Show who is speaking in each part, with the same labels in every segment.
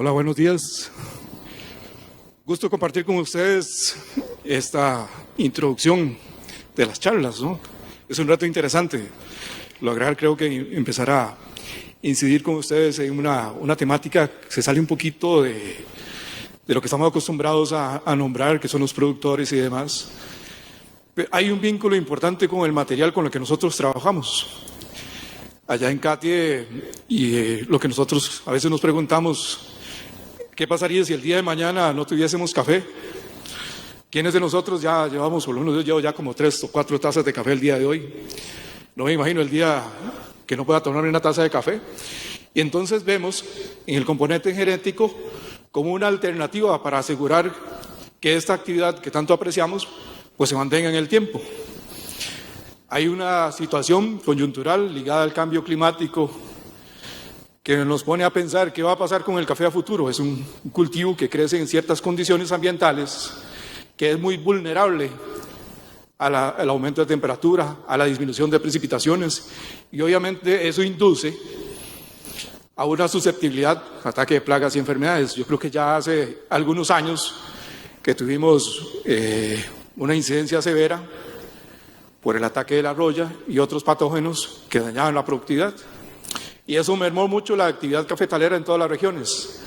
Speaker 1: Hola, buenos días. Gusto compartir con ustedes esta introducción de las charlas, ¿no? Es un reto interesante lograr, creo que empezar a incidir con ustedes en una temática que se sale un poquito de lo que estamos acostumbrados a nombrar, que son los productores y demás. Pero hay un vínculo importante con el material con el que nosotros trabajamos. Allá en CATIE, lo que nosotros a veces nos preguntamos, ¿qué pasaría si el día de mañana no tuviésemos café? ¿Quiénes de nosotros ya llevamos, por lo menos yo llevo ya como 3 o 4 tazas de café el día de hoy? No me imagino el día que no pueda tomar una taza de café. Y entonces vemos en el componente genético como una alternativa para asegurar que esta actividad que tanto apreciamos, pues se mantenga en el tiempo. Hay una situación coyuntural ligada al cambio climático que nos pone a pensar qué va a pasar con el café a futuro. Es un cultivo que crece en ciertas condiciones ambientales, que es muy vulnerable al aumento de temperatura, a la disminución de precipitaciones, y obviamente eso induce a una susceptibilidad, ataque de plagas y enfermedades. Yo creo que ya hace algunos años que tuvimos una incidencia severa por el ataque de la roya y otros patógenos que dañaban la productividad. Y eso mermó mucho la actividad cafetalera en todas las regiones.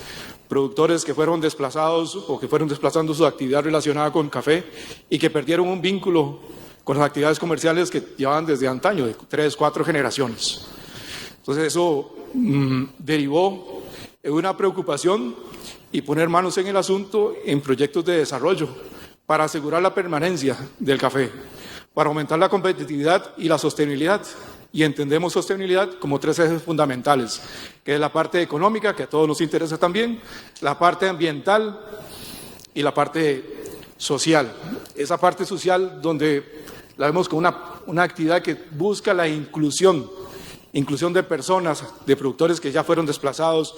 Speaker 1: Productores que fueron desplazados o que fueron desplazando su actividad relacionada con café y que perdieron un vínculo con las actividades comerciales que llevaban desde antaño, de 3, 4 generaciones. Entonces eso derivó en una preocupación y poner manos en el asunto en proyectos de desarrollo para asegurar la permanencia del café, para aumentar la competitividad y la sostenibilidad. Y entendemos sostenibilidad como 3 ejes fundamentales, que es la parte económica, que a todos nos interesa también, la parte ambiental y la parte social. Esa parte social donde la vemos como una actividad que busca la inclusión de personas, de productores que ya fueron desplazados,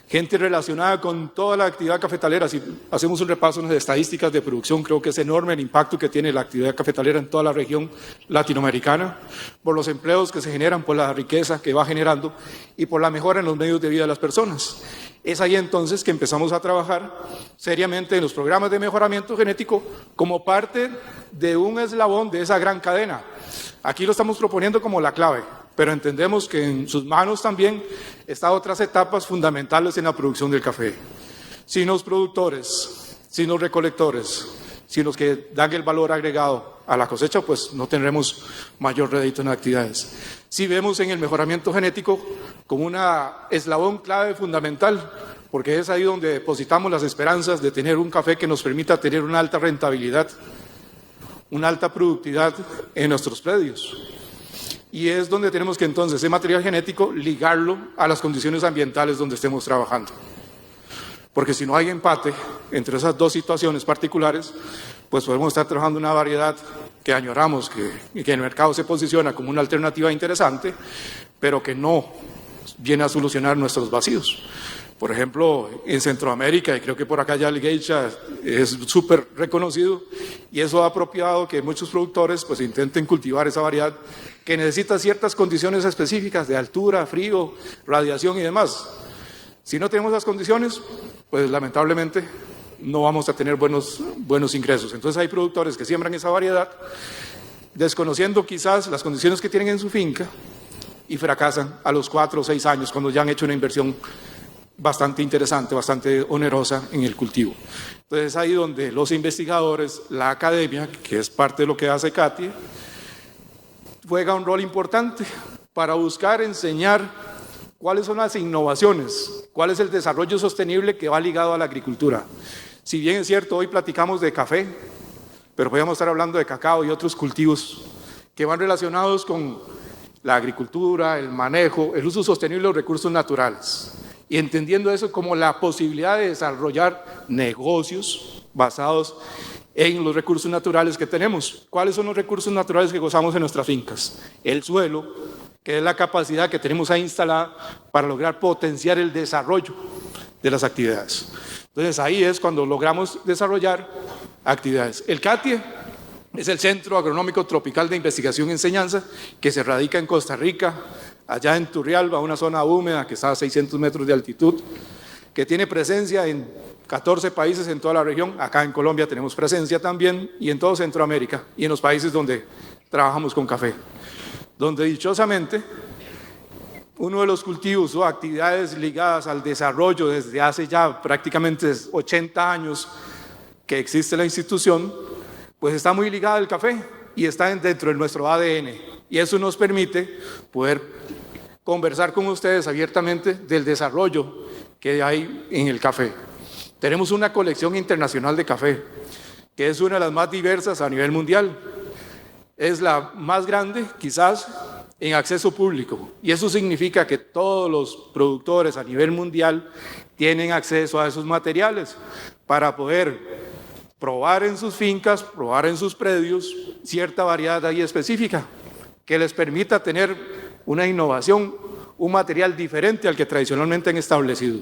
Speaker 1: gente relacionada con toda la actividad cafetalera. Si hacemos un repaso en las estadísticas de producción, creo que es enorme el impacto que tiene la actividad cafetalera en toda la región latinoamericana, por los empleos que se generan, por la riqueza que va generando y por la mejora en los medios de vida de las personas. Es ahí entonces que empezamos a trabajar seriamente en los programas de mejoramiento genético como parte de un eslabón de esa gran cadena. Aquí lo estamos proponiendo como la clave, pero entendemos que en sus manos también están otras etapas fundamentales en la producción del café. Sin los productores, sin los recolectores, sin los que dan el valor agregado a la cosecha, pues no tendremos mayor rédito en actividades. Si vemos en el mejoramiento genético como una eslabón clave fundamental, porque es ahí donde depositamos las esperanzas de tener un café que nos permita tener una alta rentabilidad, una alta productividad en nuestros predios. Y es donde tenemos que entonces ese material genético ligarlo a las condiciones ambientales donde estemos trabajando. Porque si no hay empate entre esas dos situaciones particulares, pues podemos estar trabajando una variedad que añoramos, que en el mercado se posiciona como una alternativa interesante, pero que no viene a solucionar nuestros vacíos. Por ejemplo, en Centroamérica, y creo que por acá ya el geisha es súper reconocido, y eso ha apropiado que muchos productores pues intenten cultivar esa variedad que necesita ciertas condiciones específicas de altura, frío, radiación y demás. Si no tenemos las condiciones, pues lamentablemente no vamos a tener buenos ingresos. Entonces hay productores que siembran esa variedad desconociendo quizás las condiciones que tienen en su finca y fracasan a los 4 o 6 años cuando ya han hecho una inversión bastante interesante, bastante onerosa en el cultivo. Entonces es ahí donde los investigadores, la academia, que es parte de lo que hace CATIE, juega un rol importante para buscar enseñar cuáles son las innovaciones, cuál es el desarrollo sostenible que va ligado a la agricultura. Si bien es cierto, hoy platicamos de café, pero podríamos estar hablando de cacao y otros cultivos que van relacionados con la agricultura, el manejo, el uso sostenible de los recursos naturales. Y entendiendo eso como la posibilidad de desarrollar negocios basados en los recursos naturales que tenemos. ¿Cuáles son los recursos naturales que gozamos en nuestras fincas? El suelo, que es la capacidad que tenemos ahí instalada para lograr potenciar el desarrollo de las actividades. Entonces ahí es cuando logramos desarrollar actividades. El CATIE es el Centro Agronómico Tropical de Investigación y Enseñanza, que se radica en Costa Rica, allá en Turrialba, una zona húmeda que está a 600 metros de altitud, que tiene presencia en 14 países en toda la región. Acá en Colombia tenemos presencia también, y en todo Centroamérica y en los países donde trabajamos con café, donde dichosamente uno de los cultivos o actividades ligadas al desarrollo desde hace ya prácticamente 80 años que existe la institución, pues está muy ligada al café y está dentro de nuestro ADN, y eso nos permite poder conversar con ustedes abiertamente del desarrollo que hay en el café. Tenemos una colección internacional de café, que es una de las más diversas a nivel mundial. Es la más grande, quizás, en acceso público, y eso significa que todos los productores a nivel mundial tienen acceso a esos materiales para poder probar en sus fincas, probar en sus predios cierta variedad ahí específica que les permita tener una innovación, un material diferente al que tradicionalmente han establecido.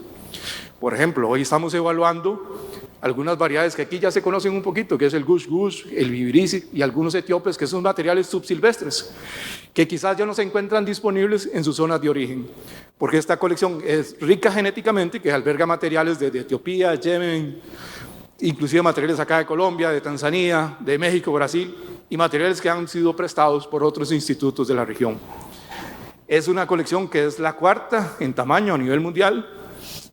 Speaker 1: Por ejemplo, hoy estamos evaluando algunas variedades que aquí ya se conocen un poquito, que es el Gush Gush, el Vibirisi y algunos etíopes, que son materiales subsilvestres, que quizás ya no se encuentran disponibles en sus zonas de origen, porque esta colección es rica genéticamente, que alberga materiales de Etiopía, Yemen, inclusive materiales acá de Colombia, de Tanzania, de México, Brasil, y materiales que han sido prestados por otros institutos de la región. Es una colección que es la cuarta en tamaño a nivel mundial,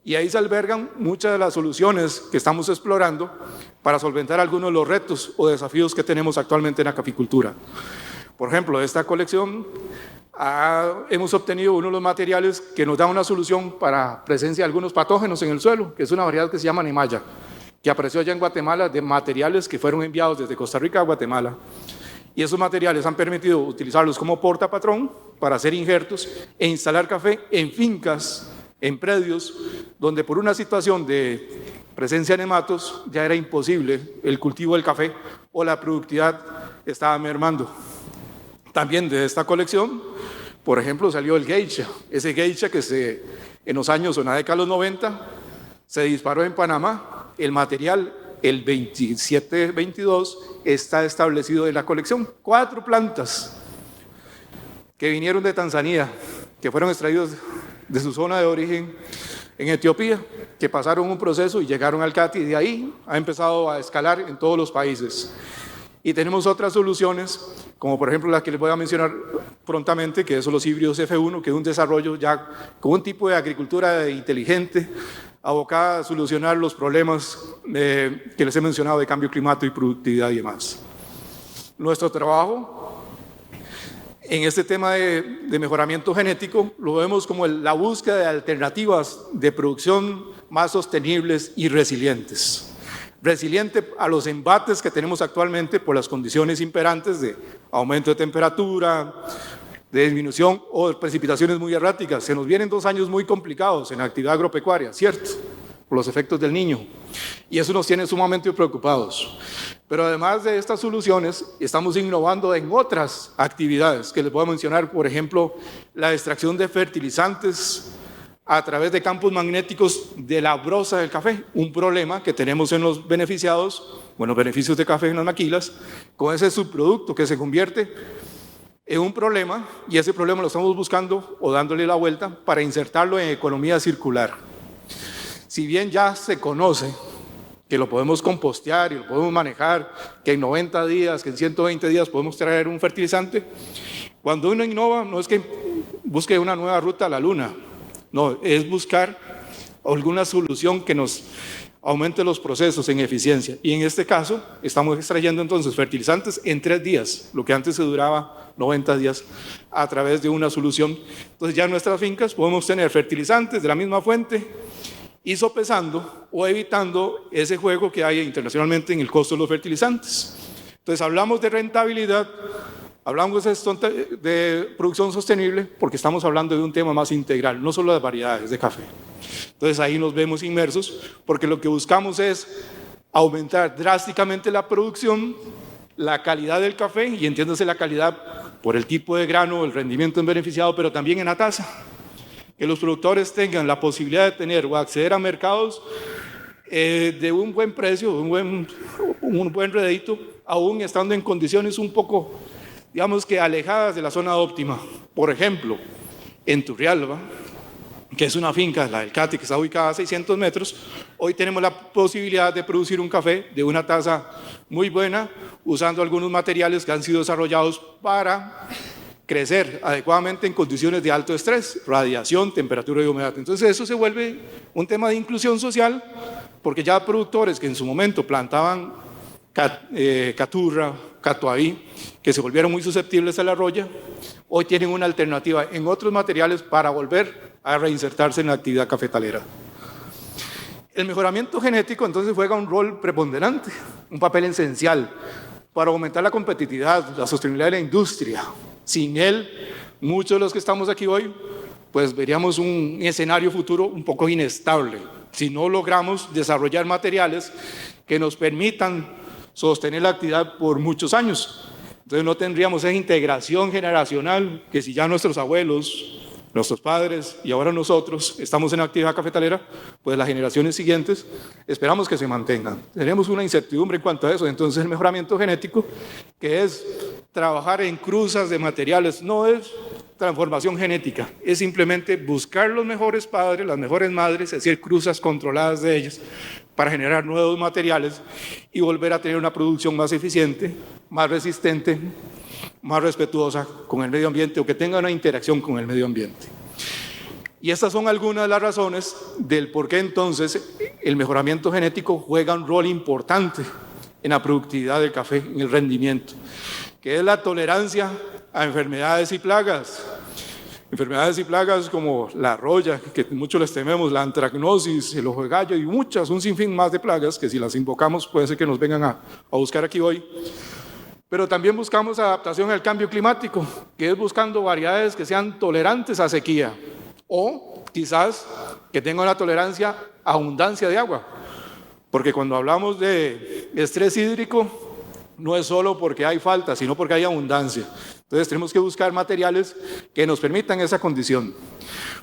Speaker 1: y ahí se albergan muchas de las soluciones que estamos explorando para solventar algunos de los retos o desafíos que tenemos actualmente en la caficultura. Por ejemplo, de esta colección hemos obtenido uno de los materiales que nos da una solución para presencia de algunos patógenos en el suelo, que es una variedad que se llama Nemaya, que apareció allá en Guatemala de materiales que fueron enviados desde Costa Rica a Guatemala. Y esos materiales han permitido utilizarlos como portapatrón para hacer injertos e instalar café en fincas, en predios, donde por una situación de presencia de nematos ya era imposible el cultivo del café o la productividad estaba mermando. También de esta colección, por ejemplo, salió el geisha, ese geisha que en los años o en la década de los 90 se disparó en Panamá. El material, el 2722, está establecido en la colección. 4 plantas que vinieron de Tanzania, que fueron extraídos de su zona de origen en Etiopía, que pasaron un proceso y llegaron al CATI, y de ahí ha empezado a escalar en todos los países. Y tenemos otras soluciones, como por ejemplo la que les voy a mencionar prontamente, que son los híbridos F1, que es un desarrollo ya con un tipo de agricultura inteligente, abocada a solucionar los problemas que les he mencionado de cambio climático y productividad y demás. Nuestro trabajo en este tema de mejoramiento genético lo vemos como la búsqueda de alternativas de producción más sostenibles y resilientes. Resiliente a los embates que tenemos actualmente por las condiciones imperantes de aumento de temperatura, de disminución o de precipitaciones muy erráticas. Se nos vienen 2 años muy complicados en la actividad agropecuaria, ¿cierto? Por los efectos del Niño. Y eso nos tiene sumamente preocupados. Pero además de estas soluciones, estamos innovando en otras actividades que les voy a mencionar, por ejemplo, la extracción de fertilizantes a través de campos magnéticos de la brosa del café, un problema que tenemos en los beneficiados, bueno, beneficios de café en las maquilas, con ese subproducto que se convierte en un problema, y ese problema lo estamos buscando o dándole la vuelta para insertarlo en economía circular. Si bien ya se conoce que lo podemos compostear y lo podemos manejar, que en 90 días, que en 120 días podemos traer un fertilizante, cuando uno innova no es que busque una nueva ruta a la luna, no, es buscar alguna solución que nos aumente los procesos en eficiencia. Y en este caso estamos extrayendo entonces fertilizantes en 3 días, lo que antes se duraba 90 días, a través de una solución. Entonces ya en nuestras fincas podemos tener fertilizantes de la misma fuente, y sopesando o evitando ese juego que hay internacionalmente en el costo de los fertilizantes. Entonces hablamos de rentabilidad, hablamos de producción sostenible, porque estamos hablando de un tema más integral, no solo de variedades de café. Entonces ahí nos vemos inmersos, porque lo que buscamos es aumentar drásticamente la producción, la calidad del café, y entiéndase la calidad por el tipo de grano, el rendimiento en beneficiado, pero también en la tasa. Que los productores tengan la posibilidad de tener o acceder a mercados de un buen precio, un buen rédito, aún estando en condiciones un poco, digamos que alejadas de la zona óptima. Por ejemplo, en Turrialba, que es una finca, la del Cati, que está ubicada a 600 metros, hoy tenemos la posibilidad de producir un café de una taza muy buena, usando algunos materiales que han sido desarrollados para crecer adecuadamente en condiciones de alto estrés, radiación, temperatura y humedad. Entonces eso se vuelve un tema de inclusión social, porque ya productores que en su momento plantaban caturra, catuaví, que se volvieron muy susceptibles a la roya, hoy tienen una alternativa en otros materiales para volver a reinsertarse en la actividad cafetalera. El mejoramiento genético entonces juega un rol preponderante, un papel esencial para aumentar la competitividad, la sostenibilidad de la industria. Sin él, muchos de los que estamos aquí hoy, pues veríamos un escenario futuro un poco inestable, si no logramos desarrollar materiales que nos permitan sostener la actividad por muchos años. Entonces no tendríamos esa integración generacional que si ya nuestros abuelos, nuestros padres y ahora nosotros estamos en actividad cafetalera, pues las generaciones siguientes esperamos que se mantengan. Tenemos una incertidumbre en cuanto a eso. Entonces el mejoramiento genético, que es trabajar en cruzas de materiales, no es transformación genética, es simplemente buscar los mejores padres, las mejores madres, es decir, cruzas controladas de ellas para generar nuevos materiales y volver a tener una producción más eficiente, más resistente, más respetuosa con el medio ambiente o que tenga una interacción con el medio ambiente. Y estas son algunas de las razones del por qué entonces el mejoramiento genético juega un rol importante en la productividad del café, en el rendimiento, que es la tolerancia a enfermedades y plagas. Enfermedades y plagas como la roya, que muchos les tememos, la antracnosis, el ojo de gallo y muchas, un sinfín más de plagas que si las invocamos puede ser que nos vengan a buscar aquí hoy. Pero también buscamos adaptación al cambio climático, que es buscando variedades que sean tolerantes a sequía o quizás que tengan una tolerancia a abundancia de agua. Porque cuando hablamos de estrés hídrico, no es solo porque hay falta, sino porque hay abundancia. Entonces tenemos que buscar materiales que nos permitan esa condición.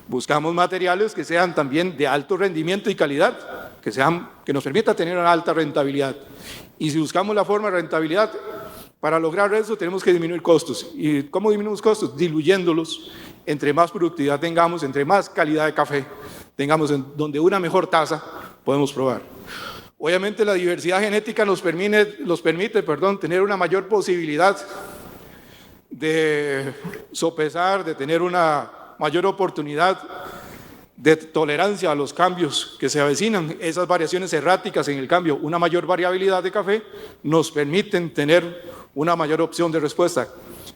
Speaker 1: Buscamos materiales que sean también de alto rendimiento y calidad, que nos permita tener una alta rentabilidad. Y si buscamos la forma de rentabilidad, para lograr eso tenemos que disminuir costos. ¿Y cómo disminuimos costos? Diluyéndolos. Entre más productividad tengamos, entre más calidad de café tengamos, donde una mejor taza podemos probar. Obviamente la diversidad genética nos permite tener una mayor posibilidad de sopesar, de tener una mayor oportunidad de tolerancia a los cambios que se avecinan. Esas variaciones erráticas en el cambio, una mayor variabilidad de café, nos permiten tener una mayor opción de respuesta.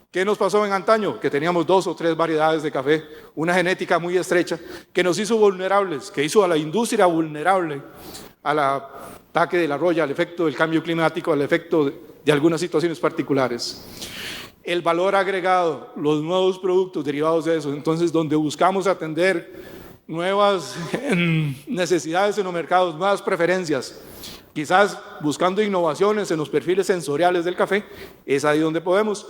Speaker 1: ¿Qué nos pasó en antaño? Que teníamos 2 o 3 variedades de café, una genética muy estrecha, que nos hizo vulnerables, que hizo a la industria vulnerable al ataque de la roya, al efecto del cambio climático, al efecto de algunas situaciones particulares. El valor agregado, los nuevos productos derivados de eso, entonces donde buscamos atender nuevas necesidades en los mercados, nuevas preferencias, quizás buscando innovaciones en los perfiles sensoriales del café, es ahí donde podemos.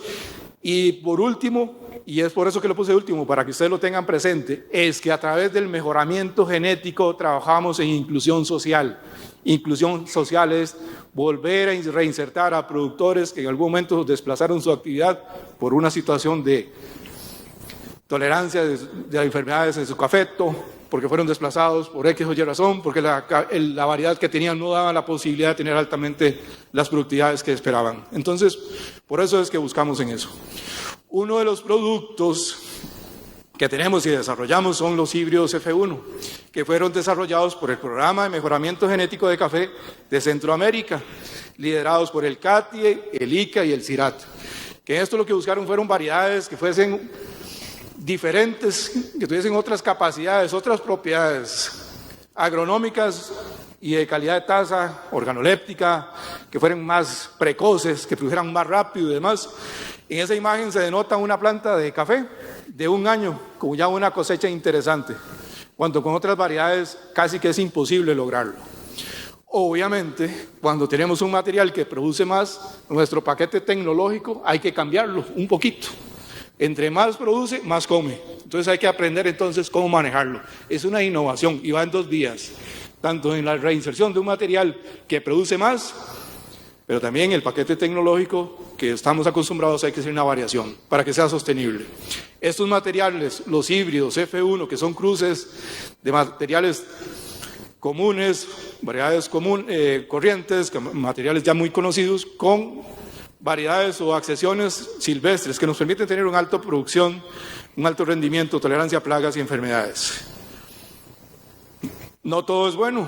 Speaker 1: Y por último, y es por eso que lo puse último, para que ustedes lo tengan presente, es que a través del mejoramiento genético trabajamos en inclusión social. Inclusión social es volver a reinsertar a productores que en algún momento desplazaron su actividad por una situación de tolerancia de enfermedades en su cafeto, porque fueron desplazados por X o Y razón, porque la variedad que tenían no daba la posibilidad de tener altamente las productividades que esperaban. Entonces, por eso es que buscamos en eso. Uno de los productos que tenemos y desarrollamos son los híbridos F1, que fueron desarrollados por el Programa de Mejoramiento Genético de Café de Centroamérica, liderados por el CATIE, el ICA y el CIRAT. Que esto lo que buscaron fueron variedades que fuesen diferentes, que tuviesen otras capacidades, otras propiedades agronómicas y de calidad de taza, organoléptica, que fueran más precoces, que produjeran más rápido y demás. En esa imagen se denota una planta de café de 1 año, con ya una cosecha interesante, cuando con otras variedades casi que es imposible lograrlo. Obviamente, cuando tenemos un material que produce más, nuestro paquete tecnológico hay que cambiarlo un poquito. Entre más produce, más come. Entonces hay que aprender entonces cómo manejarlo. Es una innovación y va en 2 vías. Tanto en la reinserción de un material que produce más, pero también el paquete tecnológico que estamos acostumbrados hay que hacer una variación para que sea sostenible. Estos materiales, los híbridos F1, que son cruces de materiales comunes, variedades corrientes, materiales ya muy conocidos, con variedades o accesiones silvestres que nos permiten tener una alta producción, un alto rendimiento, tolerancia a plagas y enfermedades. No todo es bueno.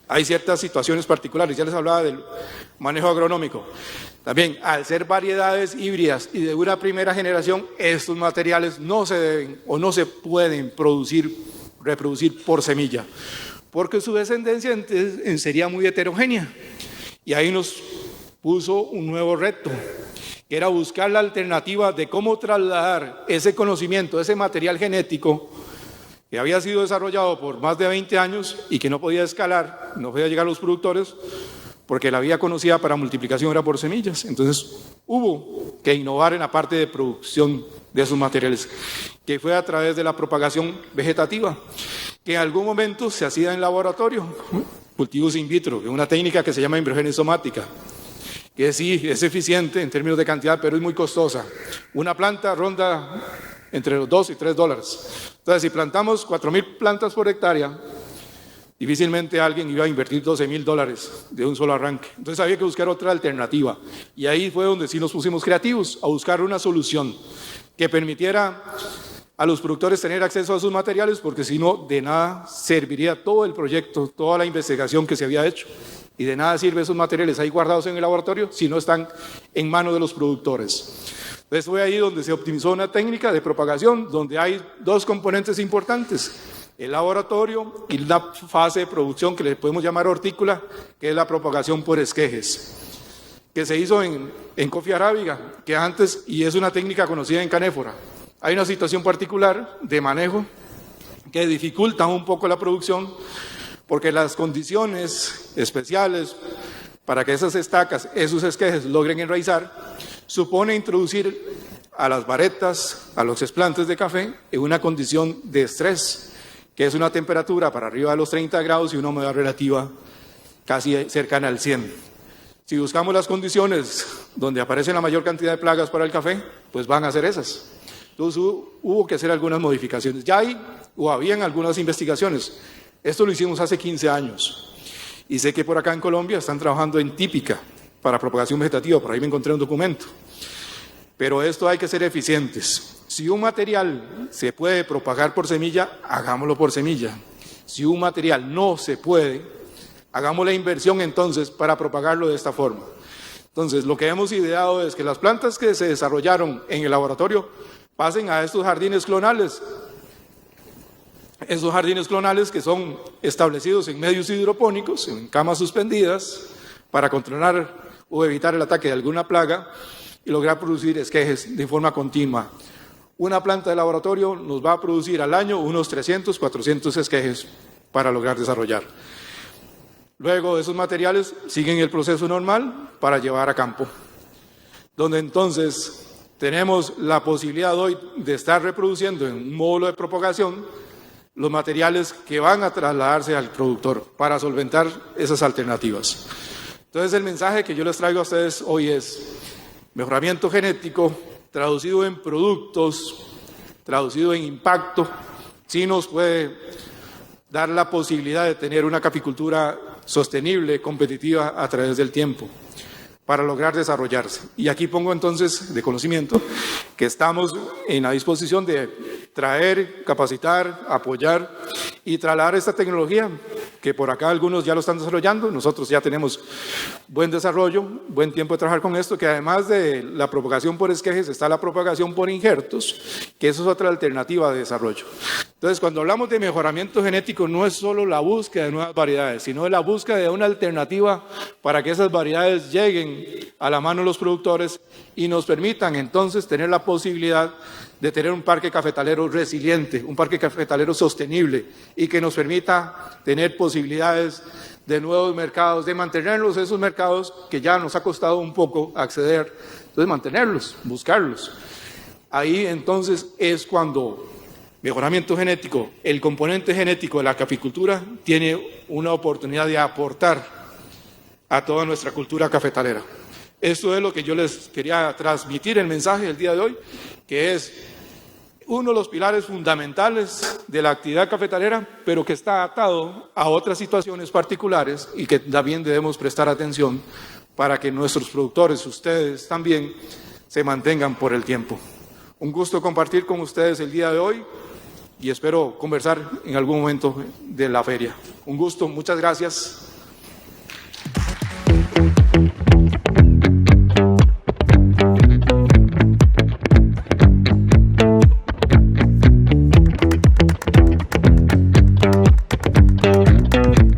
Speaker 1: Hay ciertas situaciones particulares, ya les hablaba del manejo agronómico. También, al ser variedades híbridas y de una primera generación, estos materiales no se deben o no se pueden reproducir por semilla, porque su descendencia sería muy heterogénea. Y ahí nos puso un nuevo reto, que era buscar la alternativa de cómo trasladar ese conocimiento, ese material genético, que había sido desarrollado por más de 20 años y que no podía escalar, no podía llegar a los productores, porque la vía conocida para multiplicación era por semillas. Entonces hubo que innovar en la parte de producción de esos materiales, que fue a través de la propagación vegetativa, que en algún momento se hacía en laboratorio, cultivos in vitro, que es una técnica que se llama embriogénesis somática, que sí es eficiente en términos de cantidad, pero es muy costosa. Una planta ronda entre los $2 y $3. Entonces, si plantamos 4,000 plantas por hectárea, difícilmente alguien iba a invertir $12,000 de un solo arranque. Entonces había que buscar otra alternativa. Y ahí fue donde sí nos pusimos creativos, a buscar una solución que permitiera a los productores tener acceso a sus materiales, porque si no, de nada serviría todo el proyecto, toda la investigación que se había hecho. Y de nada sirve esos materiales ahí guardados en el laboratorio si no están en manos de los productores. Entonces fue ahí donde se optimizó una técnica de propagación, donde hay dos componentes importantes: el laboratorio y la fase de producción que le podemos llamar hortícola, que es la propagación por esquejes, que se hizo en Coffea arábiga, que antes, y es una técnica conocida en canéfora. Hay una situación particular de manejo que dificulta un poco la producción, porque las condiciones especiales para que esas estacas, esos esquejes logren enraizar, supone introducir a las varetas, a los explantes de café, en una condición de estrés, que es una temperatura para arriba de los 30 grados y una humedad relativa casi cercana al 100. Si buscamos las condiciones donde aparecen la mayor cantidad de plagas para el café, pues van a ser esas. Entonces hubo que hacer algunas modificaciones. Ya hay o habían algunas investigaciones. Esto lo hicimos hace 15 años. Y sé que por acá en Colombia están trabajando en típica para propagación vegetativa. Por ahí me encontré un documento. Pero esto hay que ser eficientes. Si un material se puede propagar por semilla, hagámoslo por semilla. Si un material no se puede, hagamos la inversión entonces para propagarlo de esta forma. Entonces, lo que hemos ideado es que las plantas que se desarrollaron en el laboratorio pasen a estos jardines clonales. Esos jardines clonales que son establecidos en medios hidropónicos, en camas suspendidas, para controlar o evitar el ataque de alguna plaga y lograr producir esquejes de forma continua. Una planta de laboratorio nos va a producir al año unos 300, 400 esquejes para lograr desarrollar. Luego esos materiales siguen el proceso normal para llevar a campo, donde entonces tenemos la posibilidad hoy de estar reproduciendo en un módulo de propagación los materiales que van a trasladarse al productor para solventar esas alternativas. Entonces el mensaje que yo les traigo a ustedes hoy es mejoramiento genético traducido en productos, traducido en impacto, sí nos puede dar la posibilidad de tener una caficultura sostenible, competitiva a través del tiempo, para lograr desarrollarse. Y aquí pongo entonces de conocimiento que estamos en la disposición de traer, capacitar, apoyar y trasladar esta tecnología, que por acá algunos ya lo están desarrollando, nosotros ya tenemos buen desarrollo, buen tiempo de trabajar con esto, que además de la propagación por esquejes está la propagación por injertos, que eso es otra alternativa de desarrollo. Entonces, cuando hablamos de mejoramiento genético, no es solo la búsqueda de nuevas variedades, sino la búsqueda de una alternativa para que esas variedades lleguen a la mano de los productores y nos permitan entonces tener la posibilidad de tener un parque cafetalero resiliente, un parque cafetalero sostenible y que nos permita tener posibilidades de nuevos mercados, de mantenerlos esos mercados que ya nos ha costado un poco acceder, entonces mantenerlos, buscarlos. Ahí entonces es cuando mejoramiento genético, el componente genético de la caficultura tiene una oportunidad de aportar a toda nuestra cultura cafetalera. Esto es lo que yo les quería transmitir, el mensaje del día de hoy, que es uno de los pilares fundamentales de la actividad cafetalera, pero que está atado a otras situaciones particulares y que también debemos prestar atención para que nuestros productores, ustedes también, se mantengan por el tiempo. Un gusto compartir con ustedes el día de hoy y espero conversar en algún momento de la feria. Un gusto, muchas gracias.